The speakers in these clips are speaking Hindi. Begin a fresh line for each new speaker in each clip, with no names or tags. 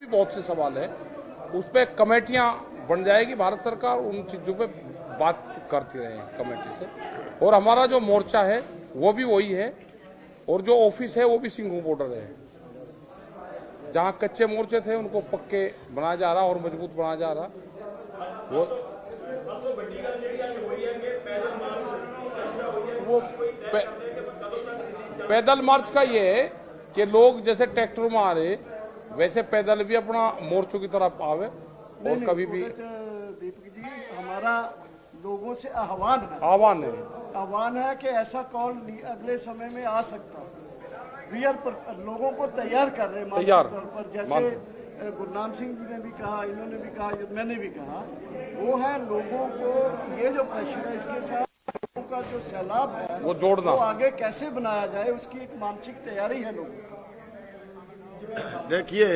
बहुत से सवाल है, उस पर कमेटियां बन जाएगी। भारत सरकार उन चीजों पे बात करती रहे कमेटी से, और हमारा जो मोर्चा है वो भी वही है, और जो ऑफिस है वो भी सिंघू बॉर्डर है। जहां कच्चे मोर्चे थे उनको पक्के बनाया जा रहा और मजबूत बनाया जा रहा। वो पैदल मार्च का ये है कि लोग जैसे ट्रैक्टर में आ रहे वैसे पैदल भी अपना मोर्चों की तरफ आवे। और कभी भी
दीपक जी, हमारा लोगों से आह्वान है कि ऐसा कॉल अगले समय में आ सकता है। वी आर लोगों को तैयार कर रहे हैं पर, जैसे गुरनाम सिंह जी ने भी कहा, इन्होंने भी कहा, मैंने भी कहा, वो है लोगों को ये जो प्रेशर है इसके साथ लोगों का जो सैलाब है
वो जोड़ना,
वो आगे कैसे बनाया जाए उसकी एक मानसिक तैयारी है लोगों की।
देखिए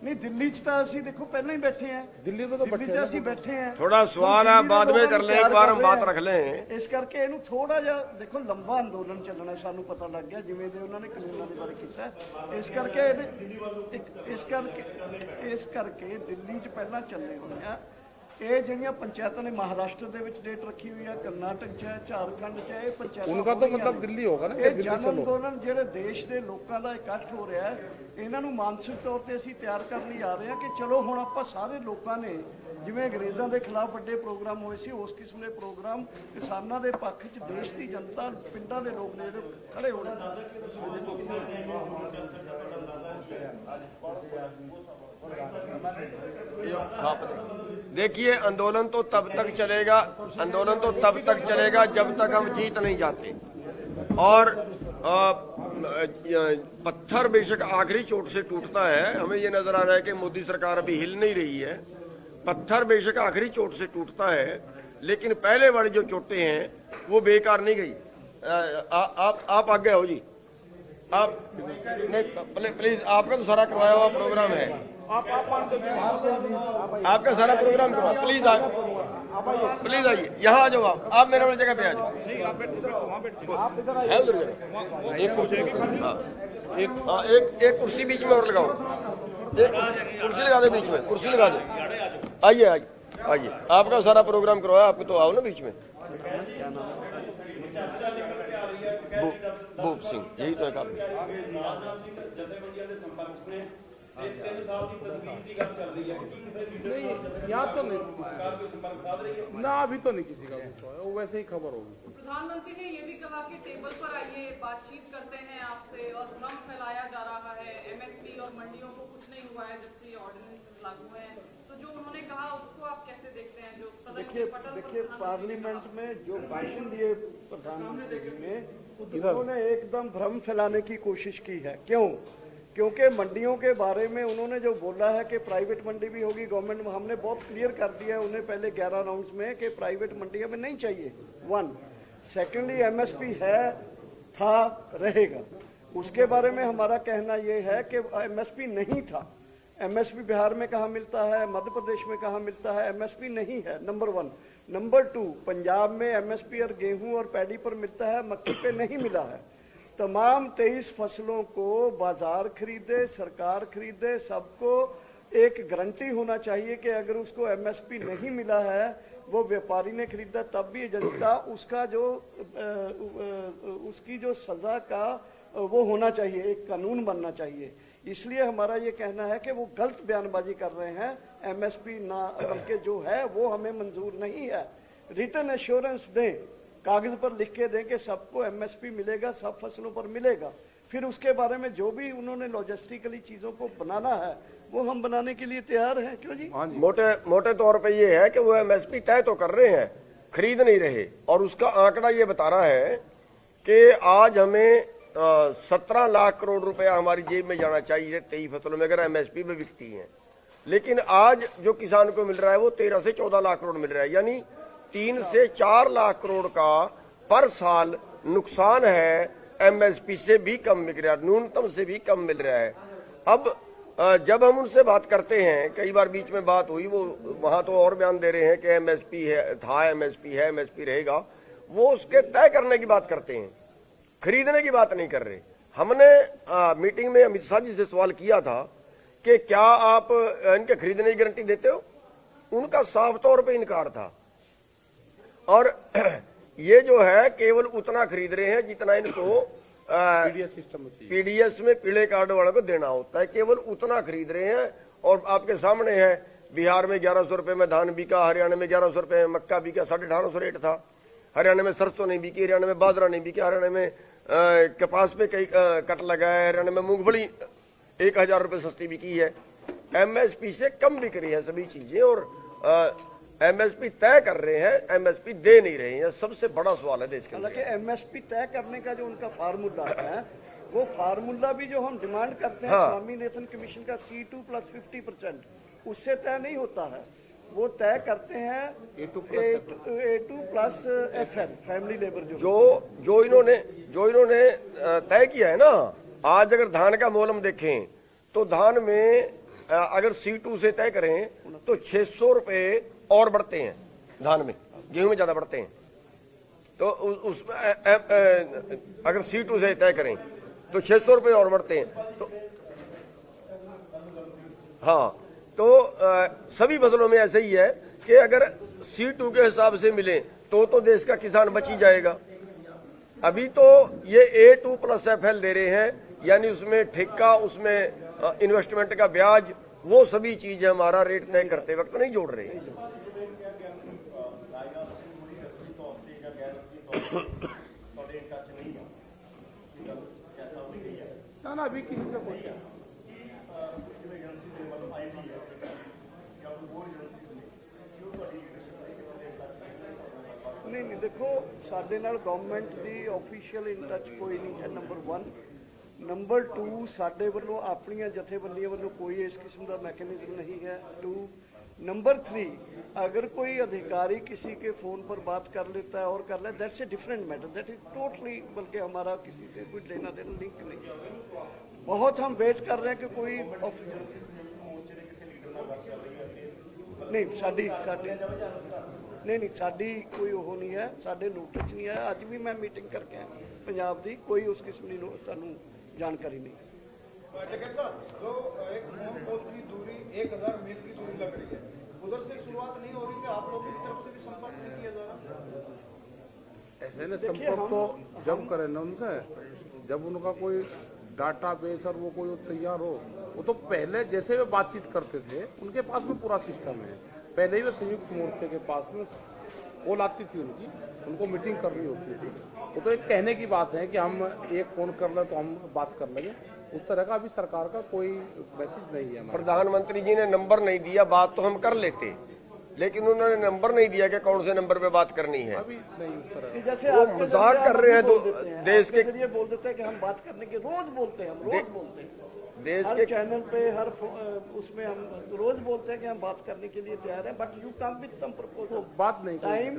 नहीं, दिल्ली च देखो पहले ही बैठे हैं,
दिल्ली में तो
बैठे हैं।
थोड़ा सवाल है बाद में कर ले, एक बार हम बात रख लें।
इस करके इन्हू थोड़ा जा देखो लंबा अंदोलन चलना सानू पता लग गया, जिवें दे उन्होंने कानूनों के बारे किया। इस करके दिल्ली च पहला चलने होने हैं। ਇਹ ਜਿਹੜੀਆਂ पंचायतों ने महाराष्ट्र ਦੇ ਵਿੱਚ डेट रखी हुई है, कर्नाटक च है, झारखंड च है, पंचायत
उनका तो मतलब दिल्ली होगा ना।
ਇਹ ਜਨ ਅੰਦੋਲਨ ਜਿਹੜੇ ਦੇਸ਼ ਦੇ ਲੋਕਾਂ ਦਾ ਇਕੱਠ ਹੋ ਰਿਹਾ ਹੈ, ਇਹਨਾਂ ਨੂੰ ਮਾਨਸਿਕ ਤੌਰ ਤੇ ਅਸੀਂ ਤਿਆਰ ਕਰਨ ਲਈ ਆ ਰਹੇ ਹਾਂ ਕਿ ਚਲੋ ਹੁਣ ਆਪਾਂ ਸਾਰੇ ਲੋਕਾਂ ਨੇ ਜਿਵੇਂ ਅੰਗਰੇਜ਼ਾਂ ਦੇ ਖਿਲਾਫ ਵੱਡੇ ਪ੍ਰੋਗਰਾਮ ਹੋਏ ਸੀ, ਉਸ ਕਿਸਮ ਦੇ ਪ੍ਰੋਗਰਾਮ ਕਿਸਾਨਾਂ ਦੇ ਪੱਖ 'ਚ ਦੇਸ਼ ਦੀ ਜਨਤਾ, ਪਿੰਡਾਂ ਦੇ ਲੋਕ ਨੇ ਜਿਹੜੇ ਖੜੇ ਹੋਣੇ।
देखिए, आंदोलन तो तब तक चलेगा जब तक हम जीत नहीं जाते। और पत्थर बेशक आखिरी चोट से टूटता है, हमें ये नजर आ रहा है कि मोदी सरकार अभी हिल नहीं रही है। पत्थर बेशक आखिरी चोट से टूटता है, लेकिन पहले वाली जो चोटें हैं वो बेकार नहीं गई। आप आगे हो जी, आप नहीं, प्लीज, आपका तो सारा करवाया हुआ प्रोग्राम है, आपका सारा प्रोग्राम करवा, प्लीज आइए, यहाँ आ जाओ। आप मेरे वाली जगह पे आ जाओ। एक कुर्सी बीच में और लगाओ, एक कुर्सी लगा दे बीच में, कुर्सी लगा दे। आइए, आपका सारा प्रोग्राम करवाया, आपको तो आओ ना बीच में। भूप सिंह, यही तो है काम।
नहीं, यहाँ तो नहीं ना, अभी तो नहीं किसी का कुछ हुआ है, वो वैसे ही खबर होगी।
प्रधानमंत्री ने ये भी कहा कि टेबल पर आइए, बातचीत करते हैं आपसे, और भ्रम फैलाया जा रहा है। एमएसपी और मंडियों को कुछ नहीं हुआ है जब से ये ऑर्डिनेंस लागू हुए हैं। तो जो उन्होंने कहा उसको आप कैसे देखते हैं? जो
देखिए पार्लियामेंट में जो भाषण दिए प्रधानमंत्री जी ने, उन्होंने एकदम भ्रम फैलाने की कोशिश की है। क्योंकि मंडियों के बारे में उन्होंने जो बोला है कि प्राइवेट मंडी भी होगी, गवर्नमेंट में, हमने बहुत क्लियर कर दिया है उन्हें पहले 11 राउंड्स में कि प्राइवेट मंडी हमें नहीं चाहिए। 1 सेकेंडली एमएसपी है, था, रहेगा। उसके बारे में हमारा कहना ये है कि एमएसपी नहीं था। एमएसपी बिहार में कहाँ मिलता है, मध्य प्रदेश में कहाँ मिलता है? एमएसपी नहीं है, नंबर 1। नंबर 2, पंजाब में एमएसपी और गेहूं और पैडी पर मिलता है, मक्की पे नहीं मिला है। तमाम 23 फसलों को बाजार खरीदे, सरकार खरीदे, सबको एक गारंटी होना चाहिए कि अगर उसको एमएसपी नहीं मिला है, वो व्यापारी ने खरीदा तब भी जनता उसका जो उसकी जो सजा का वो होना चाहिए, एक कानून बनना चाहिए। इसलिए हमारा ये कहना है कि वो गलत बयानबाजी कर रहे हैं। एमएसपी ना, बल्कि जो है वो हमें मंजूर नहीं है। रिटर्न एश्योरेंस दें, कागज पर लिख के दें कि सबको एमएसपी मिलेगा, सब फसलों पर मिलेगा। फिर उसके बारे में जो भी उन्होंने लॉजिस्टिकली चीजों को बनाना है वो हम बनाने के लिए तैयार हैं। क्यों जी?
मोटे तौर पे ये है कि वो एमएसपी तय तो कर रहे हैं, खरीद नहीं रहे। और उसका आंकड़ा ये बता रहा है कि आज हमें 17 लाख करोड़ रुपया हमारी जेब में जाना चाहिए 23 फसलों में अगर एमएसपी में बिकती है। लेकिन आज जो किसान को मिल रहा है वो 13 से 14 लाख करोड़ मिल रहा है, यानी 3 से 4 लाख करोड़ का पर साल नुकसान है। एमएसपी से भी कम मिल रहा है, न्यूनतम से भी कम मिल रहा है। अब जब हम उनसे बात करते हैं, कई बार बीच में बात हुई, वो वहां तो और बयान दे रहे हैं कि एमएसपी है, था, एमएसपी है, एमएसपी रहेगा, वो उसके तय करने की बात करते हैं। खरीदने की बात नहीं कर रहे। हमने मीटिंग में अमित शाह जी से सवाल किया था कि क्या आप इनके खरीदने की गारंटी देते हो, उनका साफ तौर पे इनकार था। और ये जो है केवल उतना खरीद रहे हैं जितना इनको पीडीएस में पीले कार्ड वालों को देना होता है, केवल उतना खरीद रहे हैं। और आपके सामने है, बिहार में 1100 रुपए में धान बिका, हरियाणा में 1100 रुपए में मक्का बिका, 1850 रेट था। हरियाणा में सरसों नहीं बिकी, हरियाणा में बाजरा नहीं बिका, हरियाणा में कपास पे कई कट लगा है, हरियाणा में मूंगफली 1000 रुपए सस्ती बिकी है। एमएसपी से कम बिक रही है सभी चीजें, और एमएसपी तय कर रहे हैं, एमएसपी दे नहीं रहे हैं। सबसे बड़ा सवाल है देश के।
हालांकि एमएसपी तय करने का जो उनका फार्मूला है, वो फार्मूला भी जो हम डिमांड करते हैं स्वामीनाथन कमीशन का C2 + 50%, उससे तय नहीं होता है। वो तय करते हैं A2 + FN, फैमिली लेबर।
जो इन्होंने तय किया है ना, आज अगर धान का मोल हम देखें तो धान में अगर C2 से तय करें तो 600 रुपए और बढ़ते हैं, धान में, गेहूं में ज्यादा बढ़ते हैं। तो उसमें अगर C2 से तय करें तो 600 रुपए और बढ़ते हैं। तो हाँ, तो सभी फसलों में ऐसे ही है कि अगर C2 के हिसाब से मिले तो देश का किसान बच ही जाएगा। अभी तो ये A2 + FL दे रहे हैं, यानी उसमें ठेका, उसमें इन्वेस्टमेंट का ब्याज, वो सभी चीजें हमारा रेट तय करते वक्त नहीं जोड़ रहे हैं।
ना अभी किसी का कोई
नहीं, देखो साडे नाल government the official in touch कोई नहीं है, नंबर 1। नंबर 2, साडे वालों अपनी जथेबंदियों वालों कोई इस किस्म का मैकेनिज्म नहीं है। 2, नंबर 3, अगर कोई अधिकारी किसी के फोन पर बात कर लेता है और कर ले, that's a different matter, that is totally, बल्कि हमारा किसी से कोई लेना देना लिंक नहीं। बहुत हम वेट कर रहे हैं कि कोई नहीं साडी कोई वो नहीं है, साडे नोटिस नहीं है। अज भी मैं मीटिंग करके आया पंजाब दी, कोई उस किस्म की सानू जानकारी नहीं।
लेकिन सर, जो एक फोन कॉल की दूरी 1000 मील की दूरी लग रही है, उधर से शुरुआत नहीं हो रही है, आप लोगों की तरफ से भी संपर्क नहीं किया जा रहा?
ऐसे ना संपर्क तो जब करें ना उनसे, जब उनका कोई डाटा बेस और वो कोई तैयार हो, वो तो पहले जैसे वे बातचीत करते थे उनके पास में पूरा सिस्टम है। पहले ही वो संयुक्त मोर्चे के पास में कॉल आती थी उनको मीटिंग करनी होती थी। वो तो एक कहने की बात है कि हम एक फोन कर ले तो हम बात कर लेंगे, उस तरह का अभी सरकार का कोई मैसेज नहीं है।
प्रधानमंत्री जी ने नंबर नहीं दिया, बात तो हम कर लेते, लेकिन उन्होंने नंबर नहीं दिया कि कौन से नंबर पे बात करनी है।
अभी नहीं उस तरह
जैसे
वो मजाक कर रहे हैं देश के
जरिए बोल देते हैं कि हम बात करने के रोज बोलते हैं, हम रोज बोलते हैं
देश
हर
के
चैनल पे, हर उसमें हम रोज बोलते हैं कि हम बात करने के लिए तैयार हैं, but you come with some proposal.
बात नहीं,
टाइम,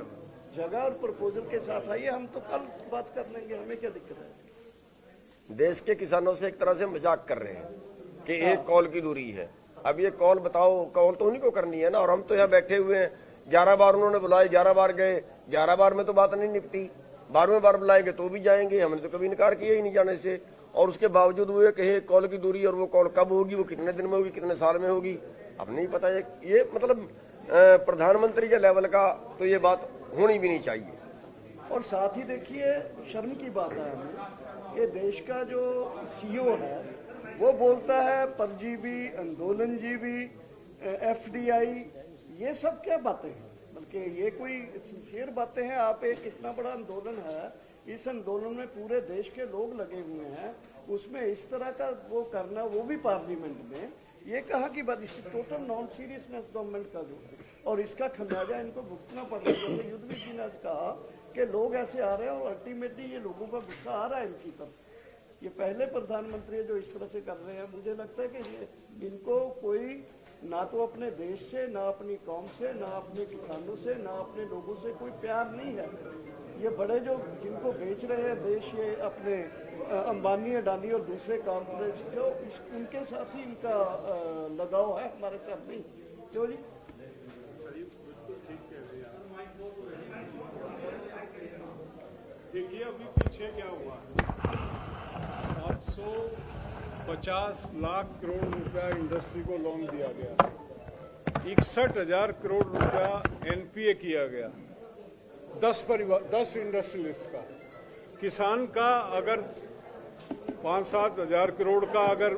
जगह और प्रपोजल के साथ आइए, हम तो कल बात कर लेंगे, हमें क्या दिक्कत है।
देश के किसानों से एक तरह से मजाक कर रहे हैं कि एक कॉल की दूरी है। अब ये कॉल बताओ, कॉल तो उन्हीं को करनी है ना, और हम तो यहाँ बैठे हुए हैं। 11 बार उन्होंने बुलाए, 11 बार गए, 11 बार में तो बात नहीं निपटी। 12वें बार बुलाएंगे तो भी जाएंगे, हमने तो कभी इनकार किया ही नहीं जाने से। और उसके बावजूद वो कहे कॉल की दूरी, और वो कॉल कब होगी, वो कितने दिन में होगी, कितने साल में होगी, अब नहीं पता। ये मतलब प्रधानमंत्री के लेवल का तो ये बात होनी भी नहीं चाहिए।
और साथ ही देखिए, शर्म की बात है हमें, ये देश का जो CEO है वो बोलता है परजीवी, आंदोलनजीवी, FDI, ये सब क्या बातें हैं? बल्कि ये कोई सिंसियर बातें हैं। आप एक इतना बड़ा आंदोलन है, इस आंदोलन में पूरे देश के लोग लगे हुए हैं, उसमें इस तरह का वो करना, वो भी पार्लियामेंट में, ये कहा कि टोटल नॉन सीरियसनेस गवर्नमेंट का जो, और इसका खमियाजा इनको भुगतना पड़ रहा है। जैसे युद्धवीर जी ने आज कहा कि लोग ऐसे आ रहे हैं और अल्टीमेटली ये लोगों का गुस्सा आ रहा है इनकी तरफ। ये पहले प्रधानमंत्री जो इस तरह से कर रहे हैं, मुझे लगता है कि इनको कोई ना तो अपने देश से, ना अपनी कौम से, ना अपने किसानों से, ना अपने लोगों से कोई प्यार नहीं है। ये बड़े जो जिनको बेच रहे हैं देश, ये अपने अंबानी, अडानी और दूसरे कॉर्पोरेट, जो उनके साथ ही इनका लगाव है, हमारे साथ नहीं। क्यों जी?
देखिए अभी पीछे क्या हुआ है।
50 लाख करोड़ रुपया इंडस्ट्री को लोन दिया गया, 61,000 करोड़ रुपया एनपीए किया गया 10 इंडस्ट्रियलिस्ट का। किसान का अगर 5-7 हजार करोड़ का अगर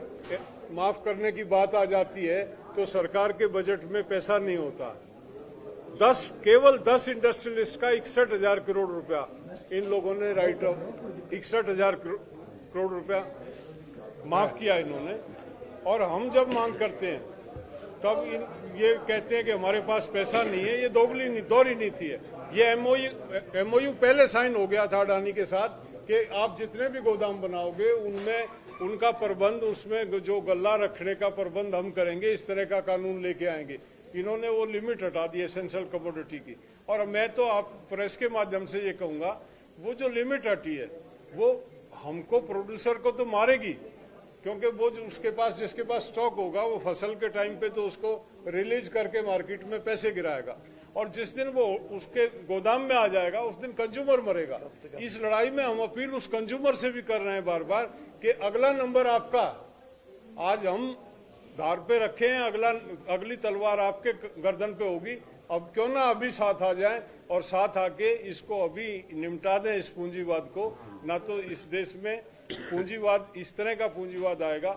माफ करने की बात आ जाती है तो सरकार के बजट में पैसा नहीं होता। केवल 10 इंडस्ट्रियलिस्ट का 61,000 करोड़ रुपया इन लोगों ने राइट ऑफ 61,000 करोड़ रुपया माफ किया इन्होंने। और हम जब मांग करते हैं तब ये कहते हैं कि हमारे पास पैसा नहीं है। ये दोहरी नीति है। ये एमओयू पहले साइन हो गया था अडानी के साथ कि आप जितने भी गोदाम बनाओगे उनमें उनका प्रबंध, उसमें जो गल्ला रखने का प्रबंध हम करेंगे, इस तरह का कानून लेके आएंगे। इन्होंने वो लिमिट हटा दी एसेंशियल कमोडिटी की। और मैं तो आप प्रेस के माध्यम से ये कहूंगा, वो जो लिमिट हटी है वो हमको प्रोड्यूसर को तो मारेगी, क्योंकि वो जो जिसके पास स्टॉक होगा वो फसल के टाइम पे तो उसको रिलीज करके मार्केट में पैसे गिराएगा, और जिस दिन वो उसके गोदाम में आ जाएगा उस दिन कंज्यूमर मरेगा। इस लड़ाई में हम अपील उस कंज्यूमर से भी कर रहे हैं बार बार कि अगला नंबर आपका, आज हम धार पे रखे हैं, अगली तलवार आपके गर्दन पे होगी। अब क्यों ना अभी साथ आ जाएं और साथ आके इसको अभी निपटा दें इस पूंजीवाद को, ना तो इस देश में पूंजीवाद, इस तरह का पूंजीवाद आएगा।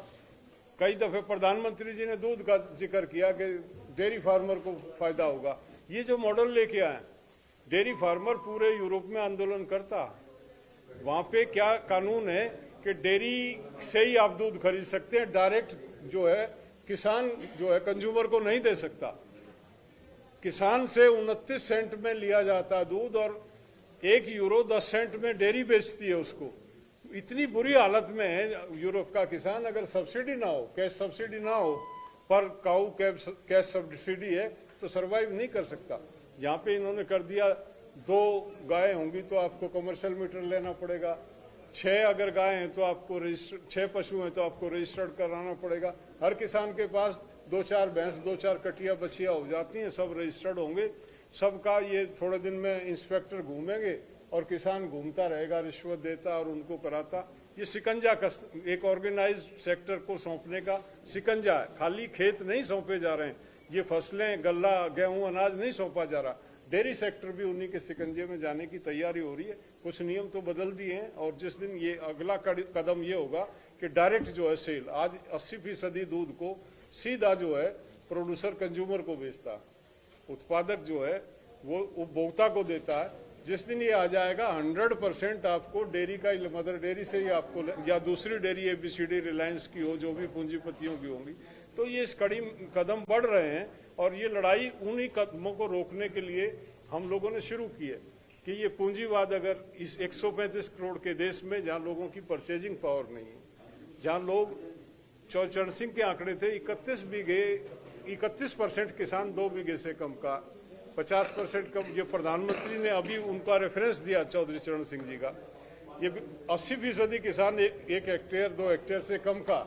कई दफे प्रधानमंत्री जी ने दूध का जिक्र किया कि डेयरी फार्मर को फायदा होगा। ये जो मॉडल लेके आए, डेयरी फार्मर पूरे यूरोप में आंदोलन करता, वहां पे क्या कानून है कि डेयरी से ही आप दूध खरीद सकते हैं, डायरेक्ट जो है किसान जो है कंज्यूमर को नहीं दे सकता। किसान से 29 सेंट में लिया जाता दूध और 1 यूरो 10 सेंट में डेयरी बेचती है उसको। इतनी बुरी हालत में है यूरोप का किसान। अगर सब्सिडी ना हो, कैश सब्सिडी ना हो, पर काऊ कैश सब्सिडी है तो सरवाइव नहीं कर सकता। यहाँ पे इन्होंने कर दिया 2 गाय होंगी तो आपको कमर्शियल मीटर लेना पड़ेगा, 6 अगर गाय हैं तो आपको 6 पशु हैं तो आपको रजिस्टर्ड कराना पड़ेगा। हर किसान के पास 2-4 भैंस, 2-4 कटिया बछिया हो जाती हैं, सब रजिस्टर्ड होंगे। सबका ये थोड़े दिन में इंस्पेक्टर घूमेंगे और किसान घूमता रहेगा, रिश्वत देता और उनको कराता। ये शिकंजा का एक ऑर्गेनाइज सेक्टर को सौंपने का शिकंजा है। खाली खेत नहीं सौंपे जा रहे हैं, ये फसलें, गल्ला, गेहूं, अनाज नहीं सौंपा जा रहा। डेयरी सेक्टर भी उन्हीं के शिकंजे में जाने की तैयारी हो रही है। कुछ नियम तो बदल दिए हैं और जिस दिन ये अगला कदम ये होगा कि डायरेक्ट जो है सेल, आज 80% दूध को सीधा जो है प्रोड्यूसर कंज्यूमर को बेचता, उत्पादक जो है वो उपभोक्ता को देता है। जिस दिन ये आ जाएगा 100% आपको डेयरी का, मदर डेयरी से ही आपको, या दूसरी डेयरी ABCD रिलायंस की हो, जो भी पूंजीपतियों की होंगी, तो ये इस कड़ी कदम बढ़ रहे हैं। और ये लड़ाई उन्हीं कदमों को रोकने के लिए हम लोगों ने शुरू की है कि ये पूंजीवाद अगर इस 135 करोड़ के देश में, जहां लोगों की परचेजिंग पावर नहीं है, जहां लोग, चरण सिंह के आंकड़े थे 31% किसान 2 बीघे से कम का, 50% कम, ये प्रधानमंत्री ने अभी उनका रेफरेंस दिया चौधरी चरण सिंह जी का, ये 80% किसान 1 हेक्टेयर 2 हेक्टेयर से कम का।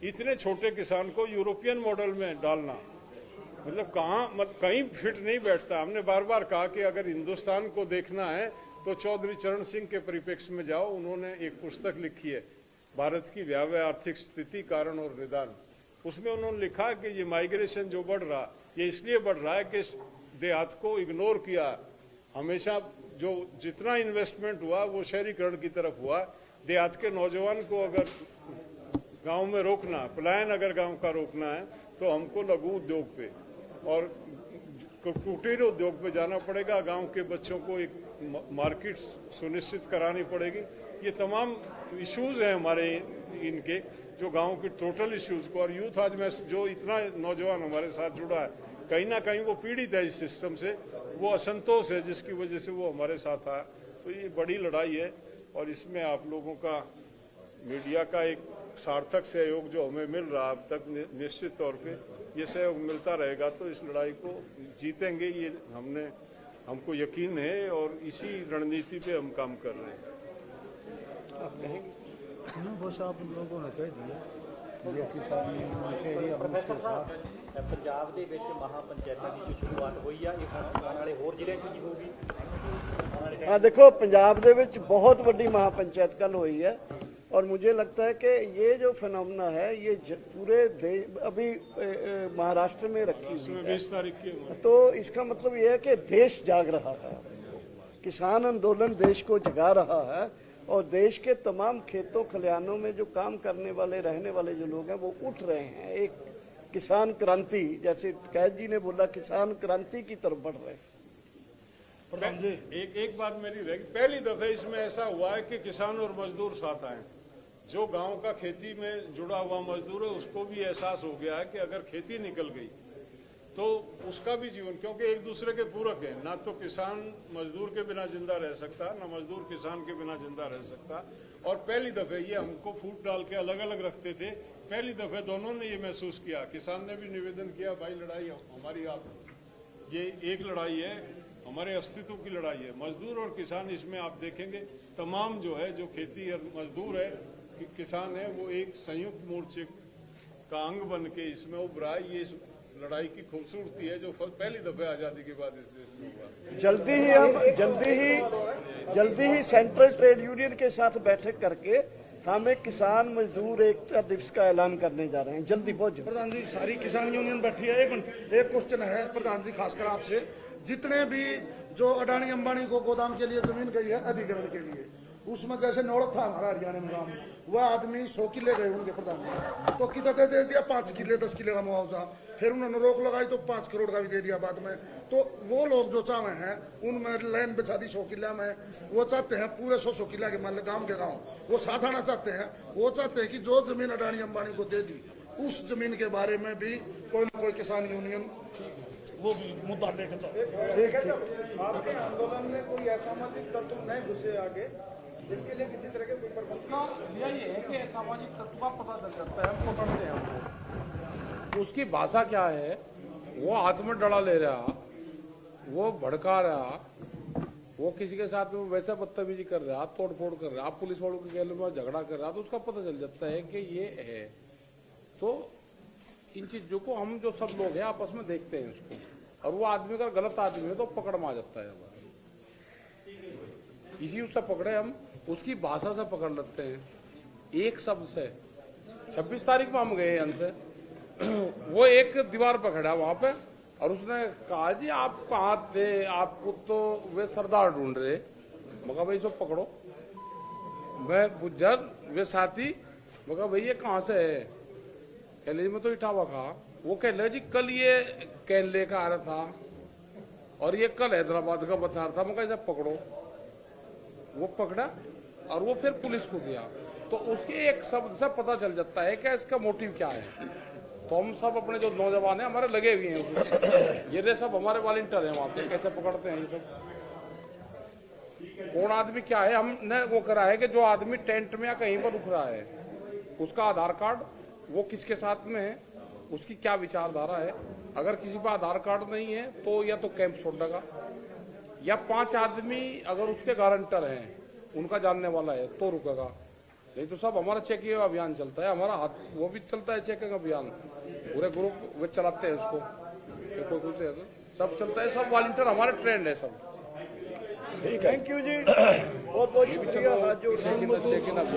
इतने छोटे किसान को यूरोपियन मॉडल में डालना मतलब कहीं फिट नहीं बैठता। हमने बार बार कहा कि अगर हिंदुस्तान को देखना है तो चौधरी चरण सिंह के परिप्रेक्ष्य में जाओ। उन्होंने एक पुस्तक लिखी है, भारत की भयावह आर्थिक स्थिति, कारण और निदान। उसमें उन्होंने लिखा कि ये माइग्रेशन जो बढ़ रहा, ये इसलिए बढ़ रहा है कि देहात को इग्नोर किया। हमेशा जो जितना इन्वेस्टमेंट हुआ वो शहरीकरण की तरफ हुआ। देहात के नौजवान को अगर गांव में रोकना, पलायन अगर गांव का रोकना है तो हमको लघु उद्योग पे और कुटीर उद्योग पे जाना पड़ेगा। गांव के बच्चों को एक मार्केट सुनिश्चित करानी पड़ेगी। ये तमाम इश्यूज हैं हमारे इनके, जो गांव के टोटल इश्यूज को। और यूथ आज में जो इतना नौजवान हमारे साथ जुड़ा है, कहीं ना कहीं वो पीड़ित है इस सिस्टम से, वो असंतोष है जिसकी वजह से वो हमारे साथ आया। तो ये बड़ी लड़ाई है और इसमें आप लोगों का, मीडिया का एक सार्थक सहयोग जो हमें मिल रहा अब तक, निश्चित तौर पे ये सहयोग मिलता रहेगा तो इस लड़ाई को जीतेंगे, ये हमको यकीन है और इसी रणनीति पे हम काम कर रहे हैं।
आप कहेंगे?
बस आप लोगों ने कह दिया जो किसान
ਪੰਜਾਬ ਦੇ ਵਿੱਚ ਮਹਾਪੰਚਾਇਤਾਂ ਦੀ ਸ਼ੁਰੂਆਤ ਹੋਈ ਆ, ਇਹ ਆਉਣ ਵਾਲੇ ਹੋਰ ਜ਼ਿਲ੍ਹਿਆਂ 'ਚ ਵੀ ਹੋਊਗੀ।
ਦੇਖੋ ਪੰਜਾਬ ਦੇ ਵਿੱਚ ਬਹੁਤ ਵੱਡੀ ਮਹਾਪੰਚਾਇਤ ਕੱਲ ਹੋਈ ਹੈ और मुझे लगता है कि ये जो फिनोमेना है ये पूरे देश अभी महाराष्ट्र में रखी हुई है,
20 तारीख की
तो इसका मतलब ये है कि देश जाग रहा है, किसान आंदोलन देश को जगा रहा है और देश के तमाम खेतों खलिहानों में जो काम करने वाले रहने वाले जो लोग हैं वो उठ रहे हैं, एक किसान क्रांति, जैसे कैद जी ने बोला, किसान क्रांति की तरफ बढ़ रहे हैं।
एक बात मेरी रहेगी, पहली दफे इसमें ऐसा हुआ है कि किसान और मजदूर साथ आए। जो गांव का खेती में जुड़ा हुआ मजदूर है उसको भी एहसास हो गया है कि अगर खेती निकल गई तो उसका भी जीवन, क्योंकि एक दूसरे के पूरक है, ना तो किसान मजदूर के बिना जिंदा रह सकता, ना मजदूर किसान के बिना जिंदा रह सकता। और पहली दफे ये हमको फूट डाल के अलग अलग रखते थे, पहली दफे दोनों ने ये महसूस किया। किसान ने भी निवेदन किया, भाई लड़ाई हमारी, आप ये एक लड़ाई है, हमारे अस्तित्व की लड़ाई है। मजदूर और किसान इसमें आप देखेंगे तमाम जो है, जो खेती और मजदूर है, किसान है, वो एक संयुक्त मोर्चे का अंग बन के इसमें उभरा है। ये इस लड़ाई की खूबसूरती है जो पहली दफे आजादी के बाद इस देश में हुआ।
जल्दी ही सेंट्रल ट्रेड यूनियन के साथ बैठक करके हम एक किसान मजदूर एकता दिवस का ऐलान करने जा रहे हैं, जल्दी बहुत जल्दी।
प्रधान जी, सारी किसान यूनियन बैठी है। एक क्वेश्चन है प्रधान जी, खासकर आपसे, जितने भी जो अडानी अंबानी को गोदाम के लिए जमीन गई है अधिग्रहण के लिए, उसमें जैसे नौड़त था हमारा हरियाणा में गाँव, वह आदमी 100 किले गए उनके प्रधान जी, तो कितना दे दिया 5 किले 10 किले का मुआवजा, फिर उन्होंने रोक लगाई तो 5 करोड़ का भी दे दिया बाद में। तो वो लोग जो चाहे हैं उनमें लाइन बिछा दी 100 किला में, वो चाहते हैं पूरे 100 किला के मान गाँव के गाँव वो साथ आना चाहते हैं। वो चाहते हैं कि जो जमीन अडानी अंबानी को दे दी उस जमीन के बारे में भी कोई ना कोई किसान यूनियन वो भी मुद्दा लेकर चले।
आपके आंदोलन में कोई असामाजिक तत्व नहीं घुसे आगे, इसके लिए किसी तरह के कोई प्रबंध?
यही है कि सामाजिक तत्व का पता चल जाता है, हम पकड़ते हैं हमको। उसकी भाषा क्या है, वो हाथ में डला ले रहा, वो भड़का रहा, वो किसी के साथ में वैसे बदतमीजी कर रहा, तोड़ फोड़ कर रहा, पुलिस वालों के गले में झगड़ा कर रहा, तो उसका पता चल जाता है कि ये है। तो इन चीजों को हम जो सब लोग हैं आपस में देखते हैं उसको, और वो आदमी अगर गलत आदमी है तो पकड़ में आ जाता है हमारा। इसी उससे पकड़े हम, उसकी भाषा से पकड़ लेते हैं, एक शब्द से। 26 तारीख में हम गए यहाँ से, वो एक दीवार पर खड़ा वहां पे, और उसने कहा जी आप कहाँ थे, आपको तो वे सरदार ढूंढ रहे। मैं कहा भाई सब पकड़ो, मैं गुज्जर, वे साथी। मैं कहा भाई ये कहाँ से है, कह लीजिए मैं तो इटावा का। वो कह ले जी कल ये कैन लेकर आ रहा था और ये कल हैदराबाद का बता रहा था। मैं कहा पकड़ो। वो पकड़ा और वो फिर पुलिस को दिया। तो उसके एक शब्द से पता चल जाता है कि इसका मोटिव क्या है। तो हम सब अपने जो नौजवान हैं हमारे लगे हुए हैं, ये सब हमारे वॉलंटियर हैं वहाँ पे, कैसे पकड़ते हैं ये सब, कौन आदमी क्या है। हमने वो करा है कि जो आदमी टेंट में या कहीं पर रुक रहा है उसका आधार कार्ड, वो किसके साथ में है, उसकी क्या विचारधारा है। अगर किसी पर आधार कार्ड नहीं है तो या तो कैंप छोड़ देगा, या 5 आदमी अगर उसके गारंटर हैं, उनका जानने वाला है तो रुकेगा। नहीं तो सब हमारा चेकिंग अभियान चलता है, हमारा हाथ वो भी चलता है चेकिंग अभियान, पूरे ग्रुप वे चलाते हैं उसको, कोई कुछ सब चलता है, सब वॉलंटियर हमारे ट्रेंड है सब।
थैंक यू जी, बहुत बहुत शुक्रिया।
चेकिंग